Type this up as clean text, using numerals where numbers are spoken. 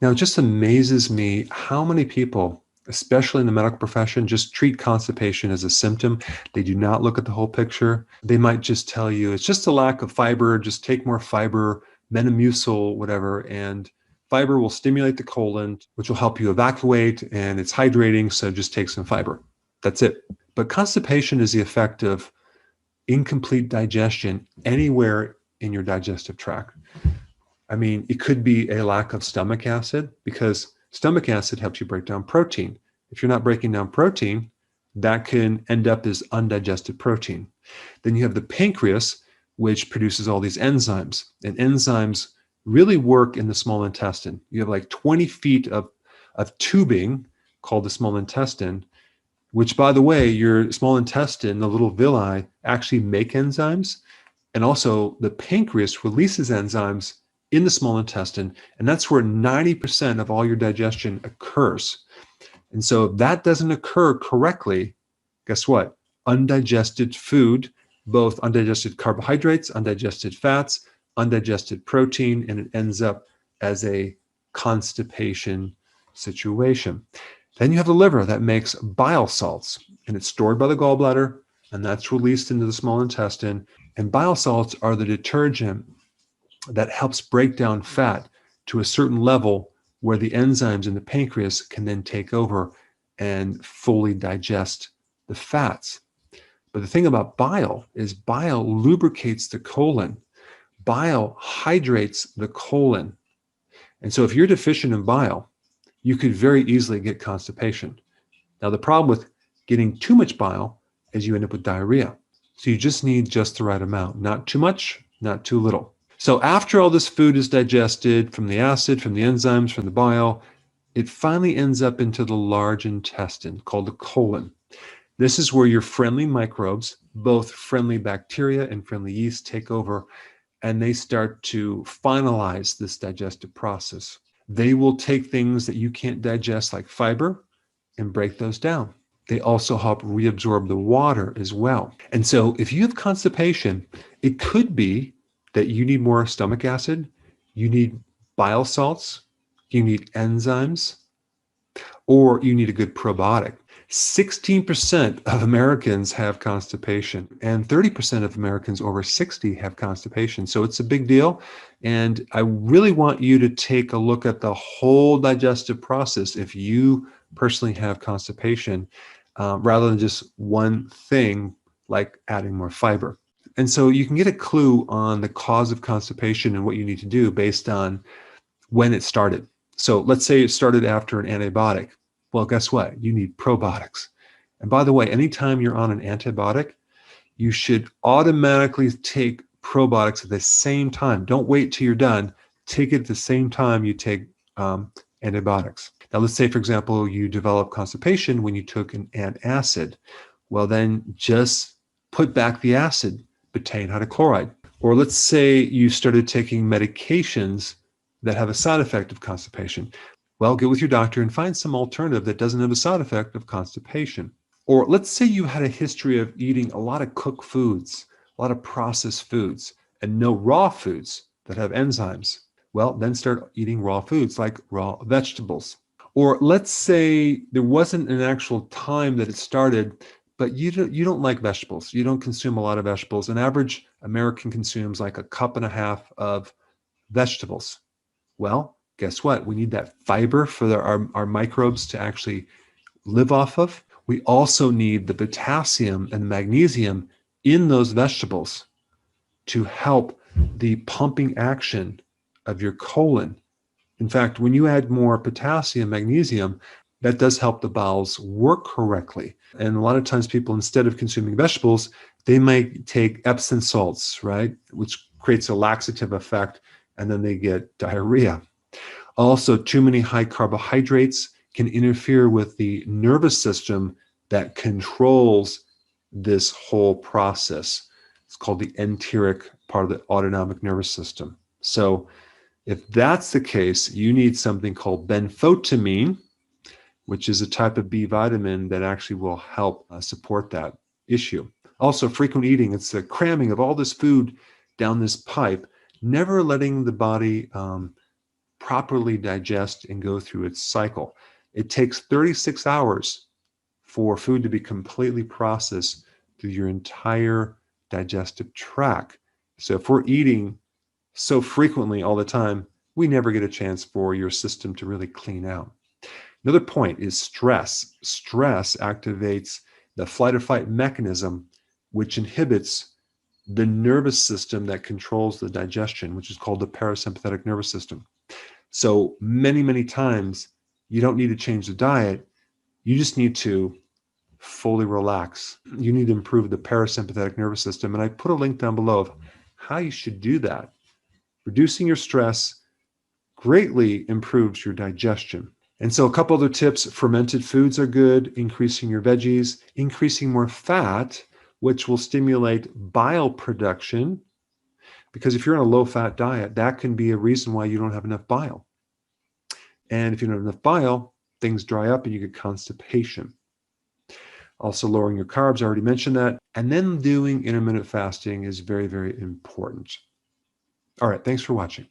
Now, it just amazes me how many people, especially in the medical profession, just treat constipation as a symptom. They do not look at the whole picture. They might just tell you it's just a lack of fiber, just take more fiber, Metamucil, whatever, and fiber will stimulate the colon, which will help you evacuate, and it's hydrating, so just take some fiber. That's it. But constipation is the effect of incomplete digestion anywhere in your digestive tract. I mean, it could be a lack of stomach acid because stomach acid helps you break down protein. If you're not breaking down protein, that can end up as undigested protein. Then you have the pancreas, which produces all these enzymes. And enzymes really work in the small intestine. You have like 20 feet of tubing called the small intestine, which, by the way, your small intestine, the little villi, actually make enzymes. And also the pancreas releases enzymes in the small intestine, and that's where 90% of all your digestion occurs. And so if that doesn't occur correctly, guess what? Undigested food, both undigested carbohydrates, undigested fats, undigested protein, and it ends up as a constipation situation. Then you have the liver that makes bile salts, and it's stored by the gallbladder, and that's released into the small intestine. And bile salts are the detergent that helps break down fat to a certain level where the enzymes in the pancreas can then take over and fully digest the fats. But the thing about bile is bile lubricates the colon. Bile hydrates the colon. And so if you're deficient in bile, you could very easily get constipation. Now, the problem with getting too much bile is you end up with diarrhea. So you just need just the right amount, not too much, not too little. So after all this food is digested from the acid, from the enzymes, from the bile, it finally ends up into the large intestine called the colon. This is where your friendly microbes, both friendly bacteria and friendly yeast, take over, and they start to finalize this digestive process. They will take things that you can't digest, like fiber, and break those down. They also help reabsorb the water as well. And so if you have constipation, it could be that you need more stomach acid, you need bile salts, you need enzymes, or you need a good probiotic. 16% of Americans have constipation, and 30% of Americans over 60 have constipation. So it's a big deal. And I really want you to take a look at the whole digestive process if you personally have constipation, rather than just one thing like adding more fiber. And so you can get a clue on the cause of constipation and what you need to do based on when it started. So let's say it started after an antibiotic. Well, guess what? You need probiotics. And by the way, anytime you're on an antibiotic, you should automatically take probiotics at the same time. Don't wait till you're done. Take it at the same time you take antibiotics. Now, let's say, for example, you develop constipation when you took an antacid. Well, then just put back the acid, betaine hydrochloride. Or let's say you started taking medications that have a side effect of constipation. Well, get with your doctor and find some alternative that doesn't have a side effect of constipation. Or let's say you had a history of eating a lot of cooked foods, a lot of processed foods, and no raw foods that have enzymes. Well, then start eating raw foods like raw vegetables. Or let's say there wasn't an actual time that it started, but you don't like vegetables. You don't consume a lot of vegetables. An average American consumes like a cup and a half of vegetables. Well, guess what? We need that fiber for our microbes to actually live off of. We also need the potassium and magnesium in those vegetables to help the pumping action of your colon. In fact, when you add more potassium, magnesium, that does help the bowels work correctly. And a lot of times people, instead of consuming vegetables, they might take Epsom salts, right? Which creates a laxative effect, and then they get diarrhea. Also, too many high carbohydrates can interfere with the nervous system that controls this whole process. It's called the enteric part of the autonomic nervous system. So if that's the case, you need something called benfotiamine, which is a type of B vitamin that actually will help support that issue. Also, frequent eating, it's the cramming of all this food down this pipe, never letting the body properly digest and go through its cycle. It takes 36 hours for food to be completely processed through your entire digestive tract. So if we're eating so frequently all the time, we never get a chance for your system to really clean out. Another point is stress. Stress activates the flight or fight mechanism, which inhibits the nervous system that controls the digestion, which is called the parasympathetic nervous system. So many times you don't need to change the diet. You just need to fully relax. You need to improve the parasympathetic nervous system. And I put a link down below of how you should do that. Reducing your stress greatly improves your digestion. And so a couple other tips: fermented foods are good, increasing your veggies, increasing more fat, which will stimulate bile production. Because if you're on a low-fat diet, that can be a reason why you don't have enough bile. And if you don't have enough bile, things dry up and you get constipation. Also, lowering your carbs, I already mentioned that. And then doing intermittent fasting is very important. All right, thanks for watching.